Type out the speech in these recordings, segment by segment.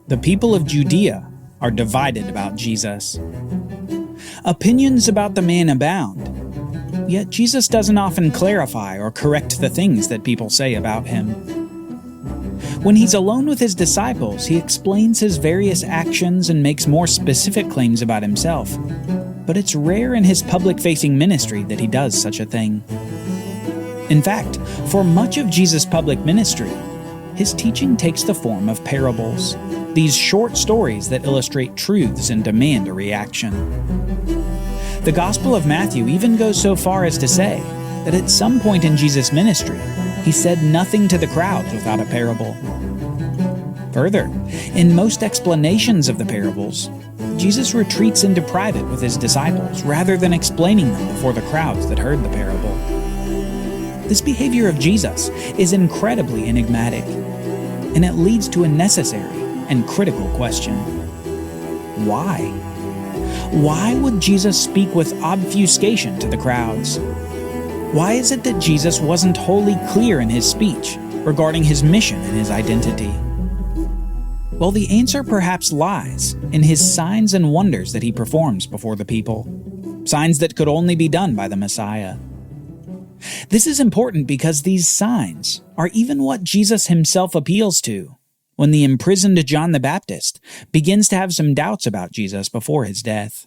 The people of Judea are divided about Jesus. Opinions about the man abound, yet Jesus doesn't often clarify or correct the things that people say about him. When he's alone with his disciples, he explains his various actions and makes more specific claims about himself, but it's rare in his public-facing ministry that he does such a thing. In fact, for much of Jesus' public ministry, his teaching takes the form of parables, these short stories that illustrate truths and demand a reaction. The Gospel of Matthew even goes so far as to say that at some point in Jesus' ministry, he said nothing to the crowds without a parable. Further, in most explanations of the parables, Jesus retreats into private with his disciples rather than explaining them before the crowds that heard the parable. This behavior of Jesus is incredibly enigmatic, and it leads to a necessary and critical question. Why? Why would Jesus speak with obfuscation to the crowds? Why is it that Jesus wasn't wholly clear in his speech regarding his mission and his identity? Well, the answer perhaps lies in his signs and wonders that he performs before the people, signs that could only be done by the Messiah. This is important because these signs are even what Jesus himself appeals to when the imprisoned John the Baptist begins to have some doubts about Jesus before his death.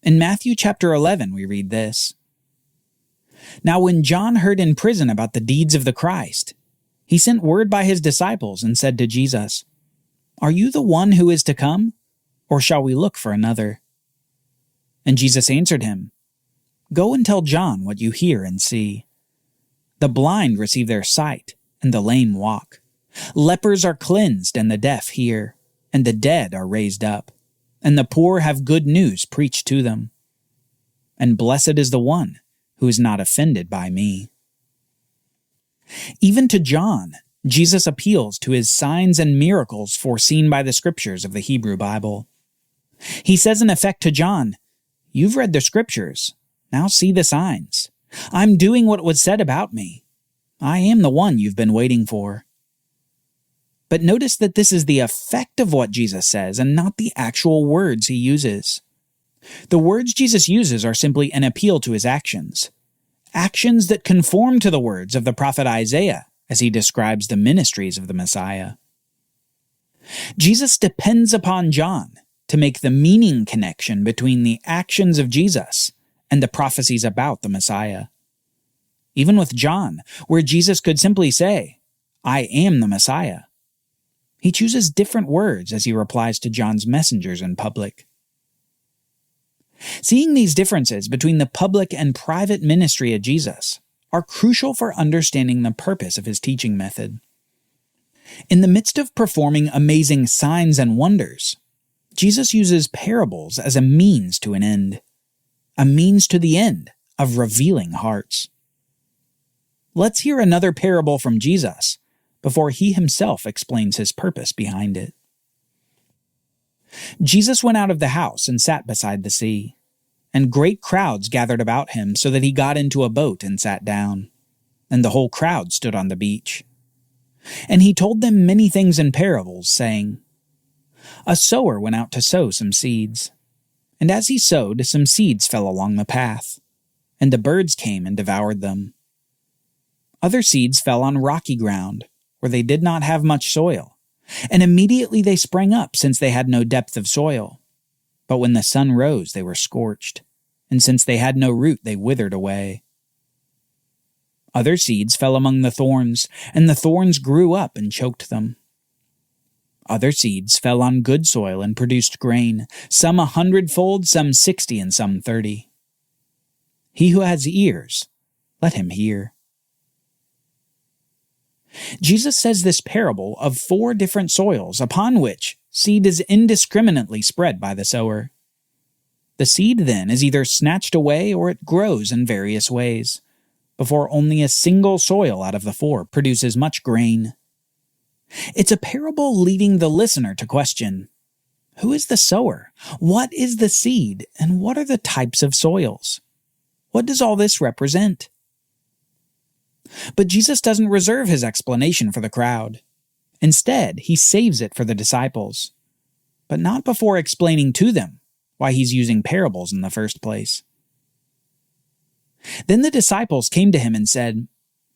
In Matthew chapter 11, we read this. Now when John heard in prison about the deeds of the Christ, he sent word by his disciples and said to Jesus, "Are you the one who is to come, or shall we look for another?" And Jesus answered him, "Go and tell John what you hear and see. The blind receive their sight, and the lame walk. Lepers are cleansed, and the deaf hear, and the dead are raised up, and the poor have good news preached to them. And blessed is the one who is not offended by me." Even to John, Jesus appeals to his signs and miracles foreseen by the scriptures of the Hebrew Bible. He says in effect to John, "You've read the scriptures, now see the signs. I'm doing what was said about me. I am the one you've been waiting for." But notice that this is the effect of what Jesus says and not the actual words he uses. The words Jesus uses are simply an appeal to his actions. Actions that conform to the words of the prophet Isaiah as he describes the ministries of the Messiah. Jesus depends upon John to make the meaning connection between the actions of Jesus and the prophecies about the Messiah. Even with John, where Jesus could simply say, "I am the Messiah," he chooses different words as he replies to John's messengers in public. Seeing these differences between the public and private ministry of Jesus are crucial for understanding the purpose of his teaching method. In the midst of performing amazing signs and wonders, Jesus uses parables as a means to an end, a means to the end of revealing hearts. Let's hear another parable from Jesus before he himself explains his purpose behind it. Jesus went out of the house and sat beside the sea, and great crowds gathered about him so that he got into a boat and sat down, and the whole crowd stood on the beach. And he told them many things in parables, saying, "A sower went out to sow some seeds, and as he sowed, some seeds fell along the path, and the birds came and devoured them. Other seeds fell on rocky ground, where they did not have much soil, and immediately they sprang up, since they had no depth of soil. But when the sun rose, they were scorched, and since they had no root, they withered away. Other seeds fell among the thorns, and the thorns grew up and choked them. Other seeds fell on good soil and produced grain, some 100-fold, some 60, and some 30. He who has ears, let him hear." Jesus says this parable of 4 different soils upon which seed is indiscriminately spread by the sower. The seed then is either snatched away or it grows in various ways, before only a single soil out of the 4 produces much grain. It's a parable leading the listener to question, who is the sower? What is the seed? And what are the types of soils? What does all this represent? But Jesus doesn't reserve his explanation for the crowd. Instead, he saves it for the disciples, but not before explaining to them why he's using parables in the first place. Then the disciples came to him and said,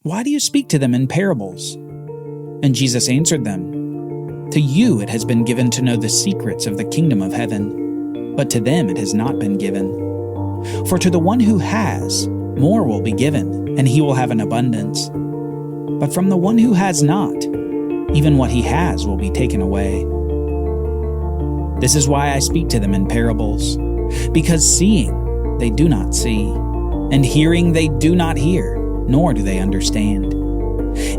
"Why do you speak to them in parables?" And Jesus answered them, "To you it has been given to know the secrets of the kingdom of heaven, but to them it has not been given. For to the one who has, more will be given, and he will have an abundance. But from the one who has not, even what he has will be taken away. This is why I speak to them in parables, because seeing they do not see, and hearing they do not hear, nor do they understand.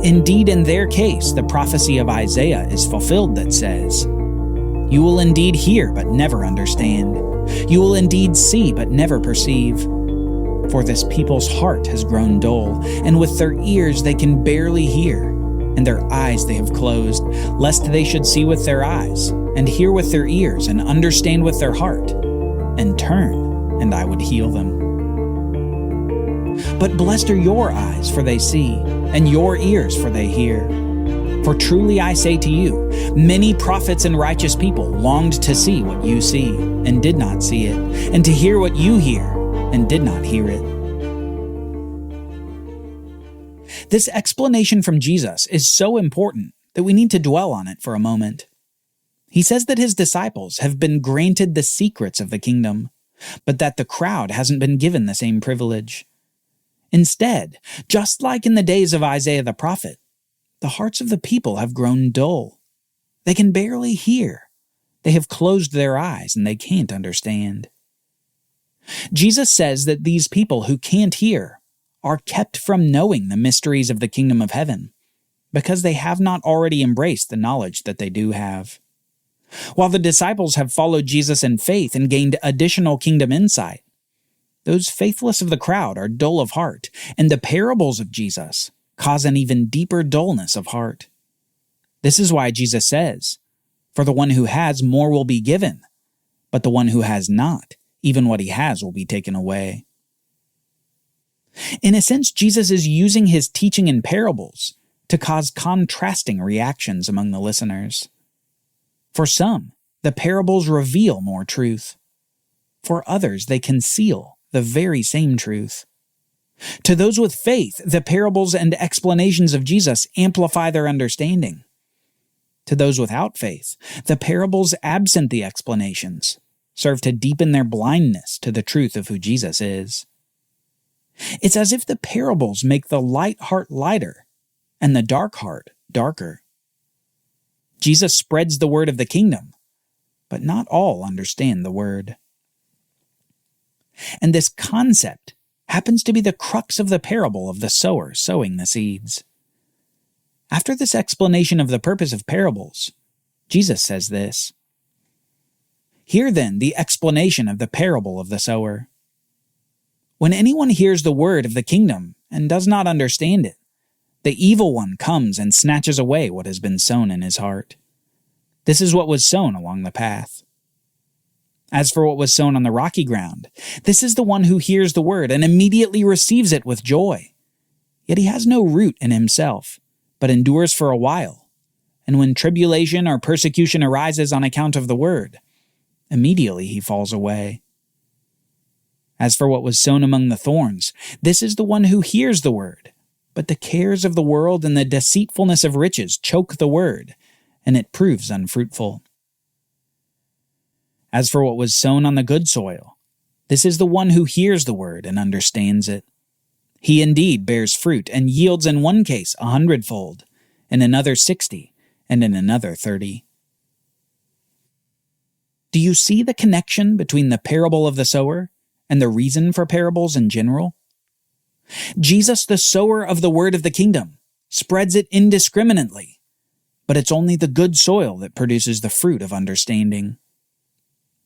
Indeed, in their case, the prophecy of Isaiah is fulfilled that says, 'You will indeed hear, but never understand. You will indeed see, but never perceive. For this people's heart has grown dull, and with their ears they can barely hear, and their eyes they have closed, lest they should see with their eyes, and hear with their ears, and understand with their heart, and turn, and I would heal them. But blessed are your eyes, for they see, and your ears, for they hear. For truly I say to you, many prophets and righteous people longed to see what you see, and did not see it, and to hear what you hear, and did not hear it." This explanation from Jesus is so important that we need to dwell on it for a moment. He says that his disciples have been granted the secrets of the kingdom, but that the crowd hasn't been given the same privilege. Instead, just like in the days of Isaiah the prophet, the hearts of the people have grown dull. They can barely hear. They have closed their eyes and they can't understand. Jesus says that these people who can't hear are kept from knowing the mysteries of the kingdom of heaven because they have not already embraced the knowledge that they do have. While the disciples have followed Jesus in faith and gained additional kingdom insight, those faithless of the crowd are dull of heart, and the parables of Jesus cause an even deeper dullness of heart. This is why Jesus says, "For the one who has, more will be given, but the one who has not, even what he has will be taken away." In a sense, Jesus is using his teaching in parables to cause contrasting reactions among the listeners. For some, the parables reveal more truth. For others, they conceal the very same truth. To those with faith, the parables and explanations of Jesus amplify their understanding. To those without faith, the parables absent the explanations serve to deepen their blindness to the truth of who Jesus is. It's as if the parables make the light heart lighter and the dark heart darker. Jesus spreads the word of the kingdom, but not all understand the word. And this concept happens to be the crux of the parable of the sower sowing the seeds. After this explanation of the purpose of parables, Jesus says this, "Hear then the explanation of the parable of the sower. When anyone hears the word of the kingdom and does not understand it, the evil one comes and snatches away what has been sown in his heart. This is what was sown along the path. As for what was sown on the rocky ground, this is the one who hears the word and immediately receives it with joy. Yet he has no root in himself, but endures for a while. And when tribulation or persecution arises on account of the word, immediately he falls away. As for what was sown among the thorns, this is the one who hears the word, but the cares of the world and the deceitfulness of riches choke the word, and it proves unfruitful. As for what was sown on the good soil, this is the one who hears the word and understands it. He indeed bears fruit and yields in one case 100-fold, in another 60, and in another 30. Do you see the connection between the parable of the sower and the reason for parables in general? Jesus, the sower of the word of the kingdom, spreads it indiscriminately, but it's only the good soil that produces the fruit of understanding.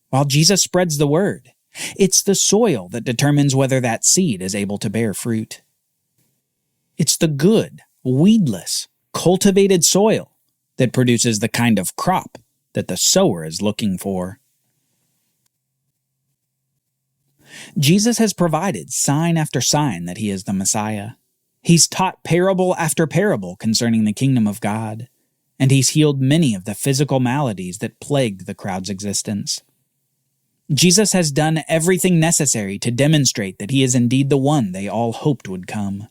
While Jesus spreads the word, it's the soil that determines whether that seed is able to bear fruit. It's the good, weedless, cultivated soil that produces the kind of crop that the sower is looking for. Jesus has provided sign after sign that he is the Messiah. He's taught parable after parable concerning the kingdom of God, and he's healed many of the physical maladies that plagued the crowd's existence. Jesus has done everything necessary to demonstrate that he is indeed the one they all hoped would come.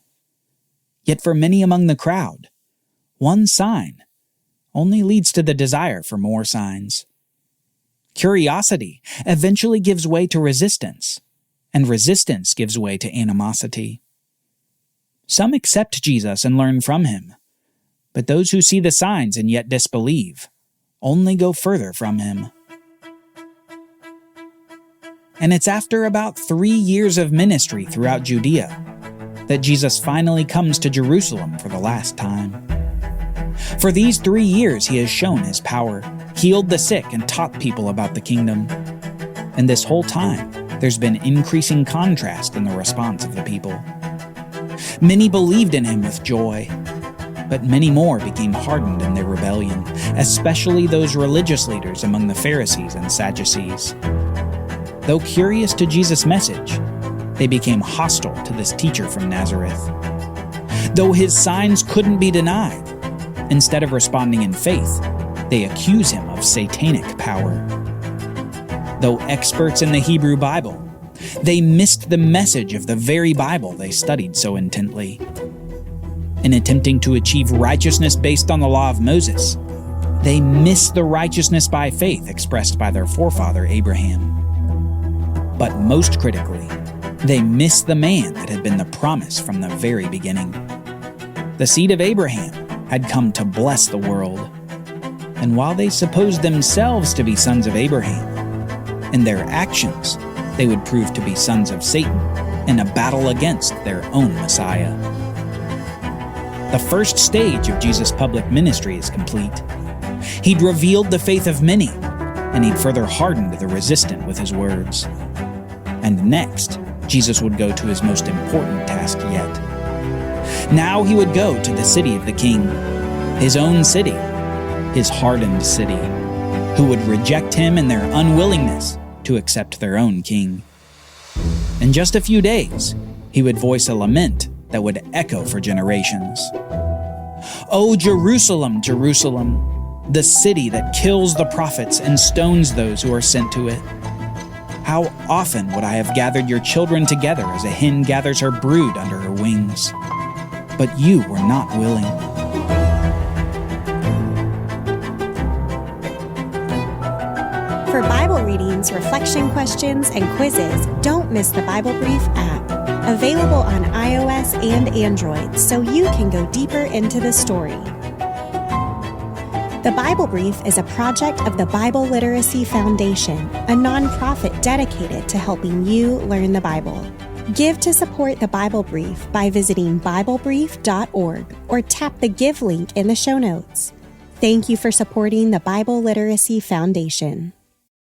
Yet for many among the crowd, one sign only leads to the desire for more signs. Curiosity eventually gives way to resistance, and resistance gives way to animosity. Some accept Jesus and learn from him, but those who see the signs and yet disbelieve only go further from him. And it's after about 3 years of ministry throughout Judea that Jesus finally comes to Jerusalem for the last time. For these 3 years he has shown his power, healed the sick, and taught people about the kingdom. And this whole time, there's been increasing contrast in the response of the people. Many believed in him with joy, but many more became hardened in their rebellion, especially those religious leaders among the Pharisees and Sadducees. Though curious to Jesus' message, they became hostile to this teacher from Nazareth. Though his signs couldn't be denied, instead of responding in faith, they accuse him of satanic power. Though experts in the Hebrew Bible, they missed the message of the very Bible they studied so intently. In attempting to achieve righteousness based on the law of Moses, they missed the righteousness by faith expressed by their forefather Abraham. But most critically, they missed the man that had been the promise from the very beginning. The seed of Abraham had come to bless the world. And while they supposed themselves to be sons of Abraham, in their actions, they would prove to be sons of Satan in a battle against their own Messiah. The first stage of Jesus' public ministry is complete. He'd revealed the faith of many, and he'd further hardened the resistant with his words. And next, Jesus would go to his most important task yet. Now he would go to the city of the king, his own city, his hardened city, who would reject him in their unwillingness to accept their own king. In just a few days, he would voice a lament that would echo for generations. "O Jerusalem, Jerusalem, the city that kills the prophets and stones those who are sent to it. How often would I have gathered your children together as a hen gathers her brood under her wings? But you were not willing." For Bible readings, reflection questions, and quizzes, don't miss the Bible Brief app. Available on iOS and Android, so you can go deeper into the story. The Bible Brief is a project of the Bible Literacy Foundation, a nonprofit dedicated to helping you learn the Bible. Give to support the Bible Brief by visiting BibleBrief.org or tap the Give link in the show notes. Thank you for supporting the Bible Literacy Foundation.